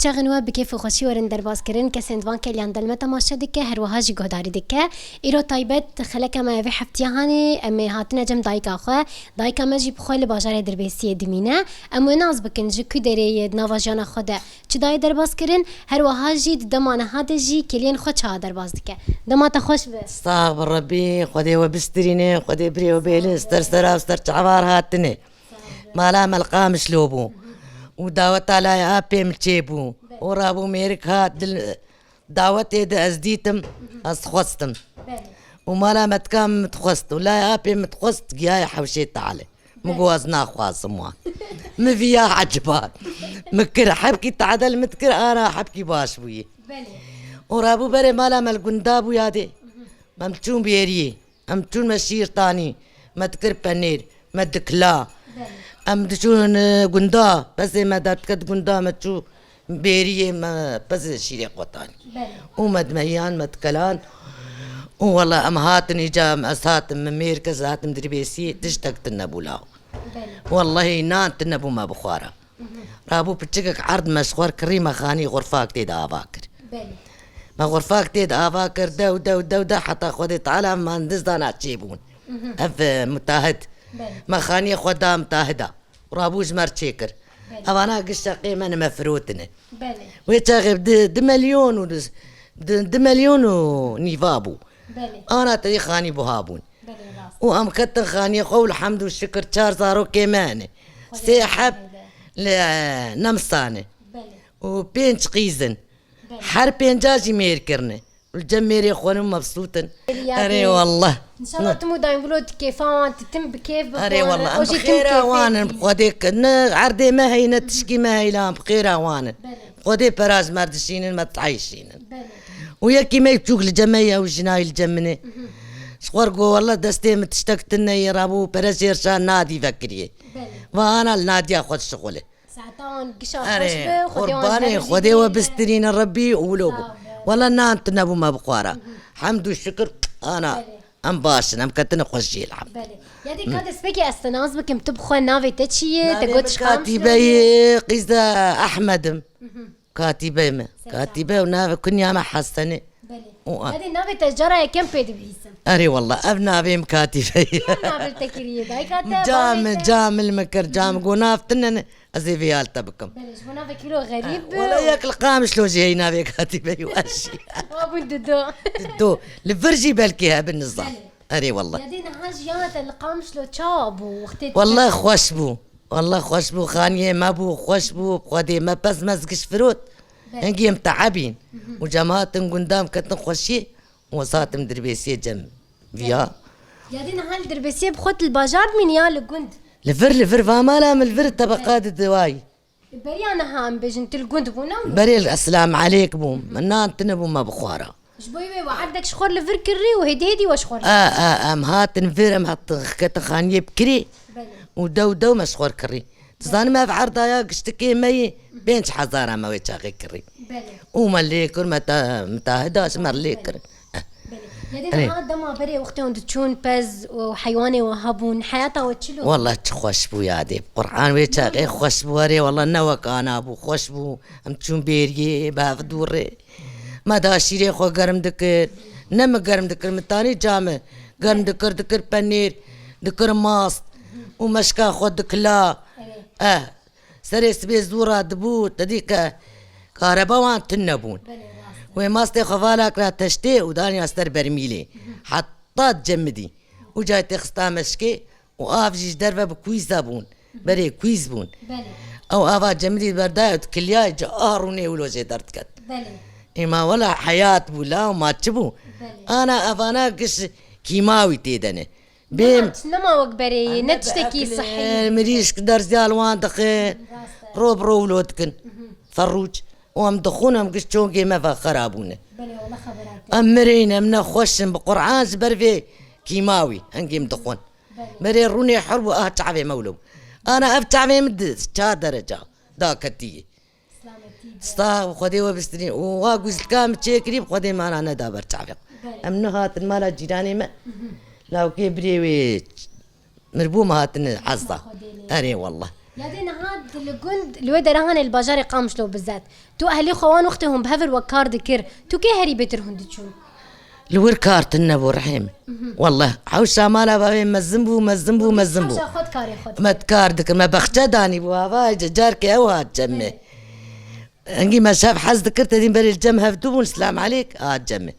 چاغنوا بکیف خوشی ورن درباز کرن که سندوان کلیان دلمه تماشا دکه هر وها جی گهداری دکه ایرو تایبت خلک ما وی حفتیا هانی امی هاتن جم دایکا خو دایکا ما جی بخوال بازار دربیسی دمینه اما ناز بکن جو کدری نواجان خود چه دای درباز کرن هر وها جی دمان هاد جی کلیان خو چا درباز دکه دمات خوش به استغفر ربي خدي وبستريني خدي بري وبيلي استر سرا استر عبار هاتني مالا ملقا مشلوبو ودعوت على ابي متشيبو ورابو ميرك هات دعوت ايد ازديتم اسخوستم ومالا متكام متخوست ولا ابي متخوست جاي حوشيت علي مقوازنا خواصموا ما فيها عجبات مكر حبكي تعدل متكر انا حبكي باش بوي ورابو بري مالا مال قندابو يادي ممتون بيري ممتون مشير تاني متكر بنير مدكلا ام تشون قندا بس ما دتكت قندا متشو بيري ما بس شيري قطاني ومد ميان متكلان والله ام هاتني جام اسات ممير كزات مدربيسي تشتقت النبولاو والله نانت النبو ما بخوارا رابو بتشكك عرض مشخور كريمه خاني غرفاك تيد افاكر ما غرفاك تيد افاكر دو حتى خذت على ما ندزنا تشيبون اف متاهد ما خاني خدا متاهده ورابوش مرتشيكر انا قشة قيمة انا مفروتنا ويتاغب دي مليون ونيفابو انا تري خاني بوهابون وام كتن خاني خو الحمد والشكر شار صاروا كيمان سيحب نمصانه وبينش قيزن حربين جاجي ميركرنا والجميري اخوانهم مبسوطن اري والله ان شاء الله تمو دايم بلود كيفان تتم بكيف اري والله بخير اوان بخوديك عردي ما هي نتشكي ما هي لا بخير اوان بخودي براز مردشين ما تعيشين وياكي ما يبتوك الجمية والجناي الجمنة شخورقو والله دستي متشتكت لنا يرابو براز يرشان نادي فكري وانا النادي اخذ شغله ساعتان قشا قرباني خذي وبسترين ربي ولوبو والله نانت نبو ما بقوارا حمد والشكر انا ام باشن ام كتن خوشي الحمد يدي كاد سبيكي استناز بكم تبخو نافي تشي تقولش كاتبه قيزة احمد كاتبه ونافي كنيا ما حسني هذه نافي تجارة كم بيد بيسم اري والله ابنافي مكاتبه نافي تكريه داي كاتب جام المكر جام قناف تنن ازي فيال تبكم بلش نافي كيلو غريب ولا ياكل قامش لو جاي نافي كاتبه واشي ابو ددو الفرجي بالكيها بالنظام اري والله يدينا هاجيات القامش لو تشاب وختي والله خوشبو خانيه ما بو خوشبو قدي ما بس مزقش فروت انقي متعبين وجماعه قدام كتن خوشي وصات مدربيسيه جم فيا يدينا هال دربيسيه بخوت الباجار من يا لقند لفر فامالا من الفر طبقات الدواي بري انا هام بجنت القند بونا بري السلام عليك بوم منان تنبو ما بخوارا شبوي وعندك شخور لفر كري وهديدي وشخور ام هات نفر ام هات خانيه بكري ودو مشخور كري تظن ما في عرضها يا قشتكي مي بينش حزارة ما ويتشاغي كري وماليكر متاهداش ماليكر يدين هذا ما بري وقتي وند تشون بز وحيواني وهابون حياته وتشلو والله تخوش بو يادي قرآن ويتشاغي خوش بو ري والله نوك انا ابو خوش بو ام تشون بيري باف دوري ما داشيري خو قرم دكر نم قرم دكر متاني جامع قرم دكر بنير دكر ماست ومشكا خود دكلا سريس بي زورا دبو تديك كهرباوان تنبون وماستي خفالك لا تشتي وداني استر برميلي حطات جمدي وجاي تخستا مشكي وافجيش دربه بكويز بون بري كويز بون او افا جمدي برداي كليا جاروني ولو جي دردكت إما ولا حياة ولا وما تشبو أنا أفانا قش كيماوي تيدني بيم نما وكبري نتشتكي صحي مريش درس الوان دخين روب رولوتكن فروج وام دخونهم قش شونكي ما فخرابونا أمرين أمنا خوشن بقرآن زبرفي كيماوي هنجيم دخون مري روني حرب تعبي مولو أنا أفتعبي مد 4 درجة داكتي ستا خدي وبسترين وواقوز الكام تشيكري خدي ما أنا دابر تعبق أمنو هاتن مالا جيراني ما لو كبري مربوم هاتن حظة أري والله يادين هاد الجند الودا رهن الباجار قامش لو بالذات تو اهلي خوان وقتهم بهفر وكار ذكر تو كي هري بيترهن دتشو الور كارت النبو رحيم والله حوشا مالا بابي مزنبو خد كاري خد ما تكاردك ما بخشى داني بوافا جارك اوها تجمع انجي ما شاف حز ذكرت دين بري الجمها بدون السلام عليك تجمع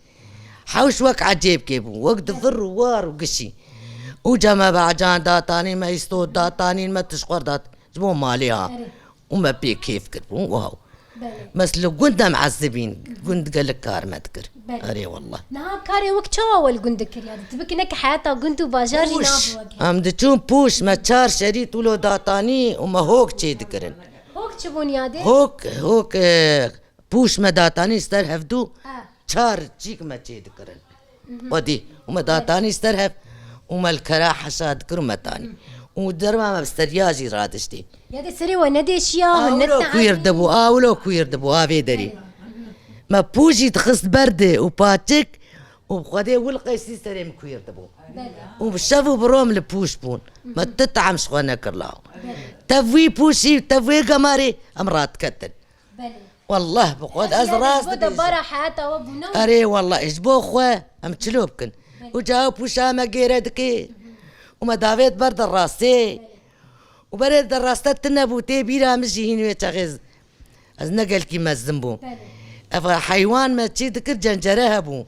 حوش وك عجيب كيبو وقت ضر ووار وقشي وجما بعجان داتاني ما يستود داتاني ما تشقر دات جبو ماليها وما بي كيف كربون واو بس لو كنت معذبين كنت قال لك كار ما تكر اري والله نعم كاري وقت شو اول كنت ذكر يعني تبكي انك حياتها كنت باجار جناب وجه ام دتشون بوش ما تشار شريط ولو داتاني وما هوك شي ذكرن هوك تشبون يادي هوك بوش ما داتاني استر هفدو شار جيك ما شي ذكرن ودي وما داتاني استر هف وما الكرا حشاد كرمة تاني ودرما ما بسترياجي رادشتي يادي سري وندي اشياء ولو كوير دبو هافي دري ما بوجي تخص برده وباتك وبخدي والقيسي سريم كوير دبو وبشافو بروم البوش بون ما تتعم شخوانا كرلاو تفوي بوشي تفوي قماري امرات كتن والله بقعد ازراس دبارة حياتها وابونا اري والله اجبو خوا ام تشلوبكن وجاو بوشا ما غيردكي وما دافيت برد الراسي وبرد الراسة تنبوتي بيرا مجي هنا يتغز از نقل كيما الزنبو افا حيوان ما تشي ذكر جنجرها بون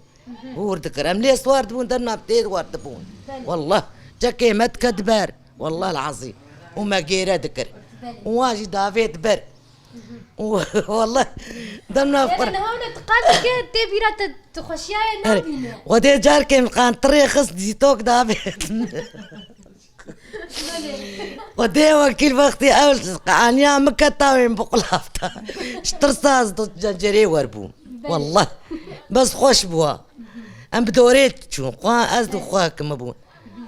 ورد ذكر ام ليس وارد بون درنا بتيد وارد بون والله جاكي ما تكدبر والله العظيم وما غيره ذكر واجي دافيت بر والله درنا فقر انا هون تقال كده تبيرا تخشيا نبينا ودي جاركي مقان طريق خص ديتوك دافيت ودي وكيل وقتي اول قانيا مكتاوين بقلافتا شترساز جنجري وربو والله بس خوش بوا ام بدوريت تشون قوا ازدو خواك مبون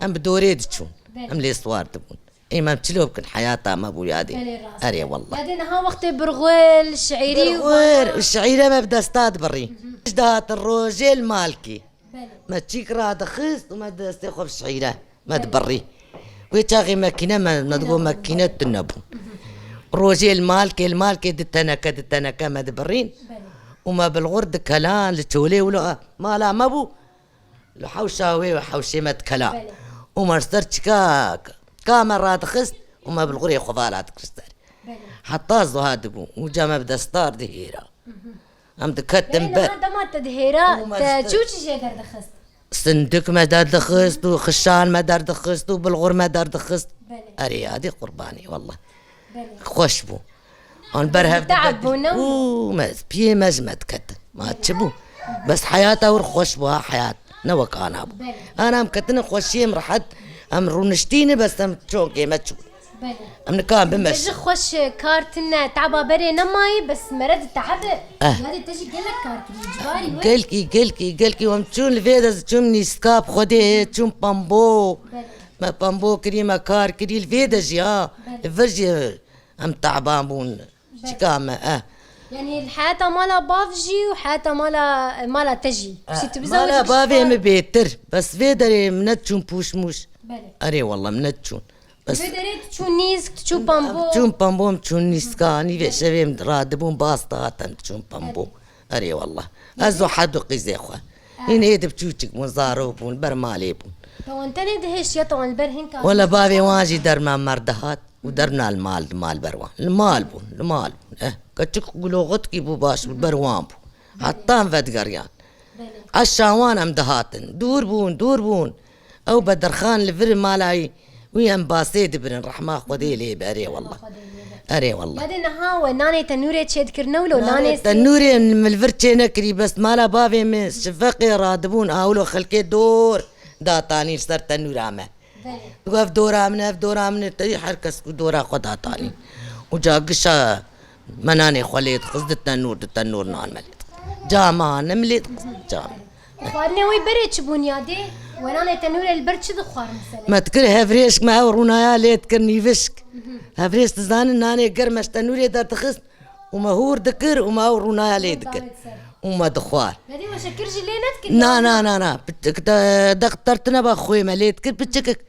ام بدوريت تشون ام لي صوار تبون اي ما بتلوب كن حياتها ما بو يادي اري والله بعدين ها وقت برغويل الشعيري الشعيرة ما بدا استاد بري اجدات الروجل مالكي ما تشيك راه خيس وما دستيخو الشعيرة ما تبري ويتاغي ماكينة ما تقول ماكينة النبو روجي المالكي دتنكا ما دبرين وما بالغرد كلان لتولي ولا ما لا ما بو لحوشاوي وحوشي ما تكلا وما اشترتش كاميرات خست وما بالغري خضالات كريستال حتى هادبو وجا ما بدا ستار دهيرا ام دكتم بر هذا ما تدهيرا تشوش شي دخست صندوق ما دار دخست وخشان ما دار دخست وبالغور ما دار دخست اري هذه قرباني والله خوش بو انا برهب تعبونا ما بي مزمت كت ما تشبو بس حياته ورخوش بها حياة نوك انا ابو انا مكتن خوشي مرحت ام رونشتيني بس ام تشوكي ما تشوف ام كان بمش تجي خوش كارتنا تعبا بري نماي بس مرد تعب هذه تجي قال لك كارت جباري قالكي ومتشون الفيدا تشومني سكاب خدي تشوم بامبو ما بامبو كريمه كار كري الفيدا جي الفرجي ام تعبان بون شكامه يعني الحياة مالا بافجي وحياة مالا تجي مالا بافي مبيتر بس فيدا منتشون بوشموش اري والله منتشون بس تشون نيسك تشون بامبو تشون نيسكاني في شباب رادبون باسطات تشون بامبو اري والله ازو حدو قيزي اخوه هنا يدب تشوتك منظاروبون برماليبون تو انت ندهش يا تو البرهن كان ولا بابي واجي درما مردهات ودرنا المال بروان المال بون كتشك لغتك بو باش بالبروان بو حتى فد قريان عالشاوان ام دهاتن دور بون او بدرخان الفر مالاي ويا مباسيد بن الرحمة خدي لي باري والله اري والله بعدين ها وناني تنوري تشذكر نولو ناني تنوري من الفرتشي نكري بس مالا بابي من شفقي رادبون اولو خلكي دور داتاني صار تنور عمه وقف دورا من تري حركس دورا خدها تاني وجا قشا مناني خليت قصد التنور نان مليت جاما نمليت جاما خوارني وي بريتش بنيادي وناني تنور البرد شد خوار مثلا ما تكره هفريش ما ورونا يا ليت كرني فشك هفريش تزان ناني قرمش تنوري دار تخص وما هو ذكر وما ورونا يا ليت ذكر وما دخوار هذه ما شكرش لينتك نا دقترتنا باخوي ما ليت كر بتشكك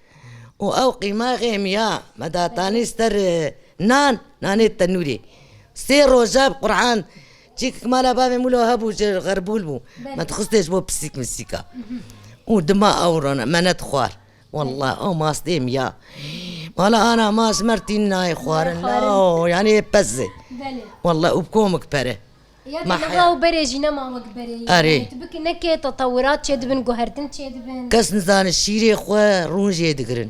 واوقي ما غيم يا ما داتاني ستر نان التنوري سيرو جاب قرآن جيك مالا بابي مولو هبو غربول بو ما تخصتش بو بسيك مسيكا ودماء أورونا ما ندخوار والله أو ما ستيم يا ولا أنا ما سمرتين ناي خوارن لا يعني بس والله وبكومك بره ما حياة وبري جينا ما وقت بري أري تبك نك تطورات شد بن جوهرتن شد بن كاس نزان الشيري خوا رون جيد قرن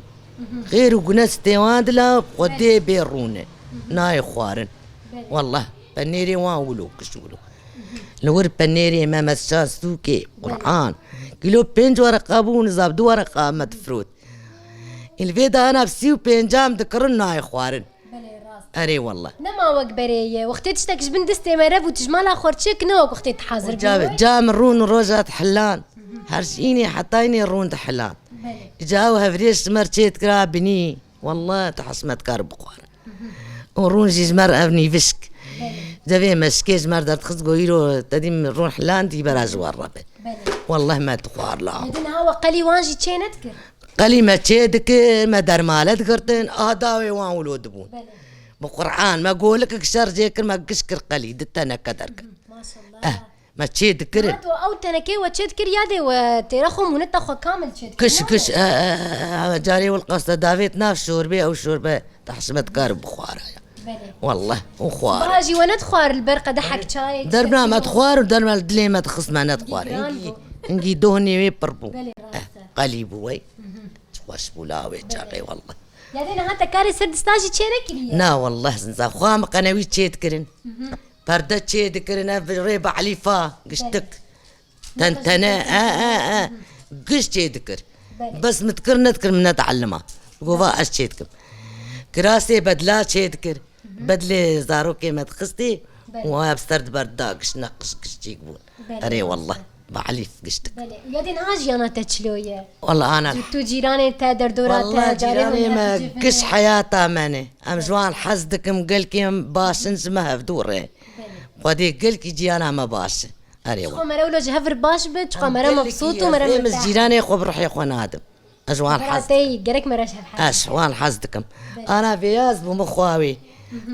غير وقناس تيوان لا ودي بيرونه ناي خوارن والله بنيري واولو كشولو لور بنيري ما مساس سوكي قرآن كيلو بنج ورقة ابو نزاب دو ورقة مدفروت الفيدا انا بسيو بنجام ذكرن ناي خوارن أري والله نما وقت بري وقت تشتكش بندستي مرف وتجمال آخر تشك نوك وقت تحاضر جام الرون روجات حلان هرشيني حطيني الرون حلان جاوها فريش مرشيت كرا بني والله تحسمت كارب قوار ورون جيج مر ابني فشك جابي مشكيج مر دار تخص قويرو تديم الرون حلان دي براج وربه والله ما تخوار لا لدينا هوا قلي وانجي تشينتك قلي ما تشيدك ما دار مالت قرتن داوي وان ولود بون بقرآن ما قولك كشر جيكر ما كشكر قلي دتنا كدرك ما شاء الله ما تشيد كرن او تنكي وتشد كريادي وترخو منتخو كامل تشد كش جاري والقصة دافيت ناف شوربي او شوربه تحسبت كارب بخوارا والله وخوار باجي وانا تخوار البرقه دحك شاي دربنا ما تخوار ودربنا الدلي ما تخص معنا تخوار انجي دهني ويبربو قليبو وي تخواش بولاوي جاقي والله يعني هاتا كاري سرد ستاجي تشينك نا والله سنزا خوام قناوي تشيد كرن بردا تشيد كرن ريبا عليفا قشتك تنتنا قش تشيد كر بس متكر نذكر من نتعلمها قوفا اش تشيد كر كراسي بدلا تشيد كر بدلي زاروكي ما تخستي وابسترد بردا قش نقش قش تيقبون اري والله بعليف قشتك يدين هاجي انا تشلويه والله انا تو جيراني تا دردورات والله جيراني ما قش حياتها ماني ام جوان حزدك مقلكي باشنز ما هفدوري ودي قلكي جي انا ما باش اري والله مرا ولا جهفر باش بت مرا مبسوط ومرا مرتاح جيراني خو بروح يا خوان ادم اجوان حزدك قالك مرا شحال اشوان حزدكم انا فياز بمخواوي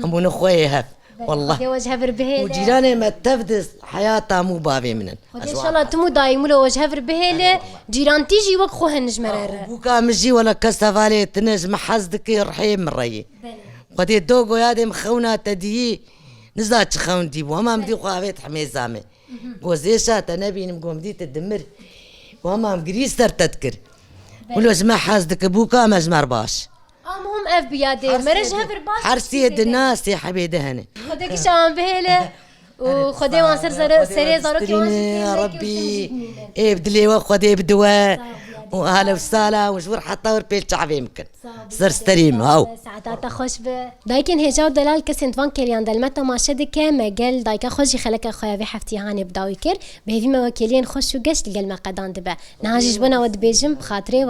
ابو نخوي هف والله وجه فربهيله وجيراني ما تفدس حياتها مو بابي منن ان شاء الله تمو دايم لو وجه فربهيله جيران تيجي وقخوها نجمرر بوكا مجي ولا كسفالي تنجم حزدك رحيم مري قدي دوغو يادي مخونا تدي نزات خون دي وما مدي خوافيت حميزامي وزيشا تنبي نقوم دي تدمر وما مقريستر تذكر ولو جمع حزدك بوكا مجمر باش مهم اف بيادير مرجها برباش حرسي الناس يا حبيبي هنا خدك شام بهيله وخدي وانسر سري زاروكي يا ربي ايه بدلي وخدي بدواء وهلا وسهلا وجبر حتى وربيل تعبي يمكن صار ستريم هاو ساعات خوش به دايكن هجاو دلال كسنت وان كليان دلمتا ما شدك مجال دايكا خوشي خلك خويا في حفتي هاني بداوي كر بهذي ما وكيلين خوش وقش لقل ما قدان دبا نهاجي جبنا ود بيجم بخاطري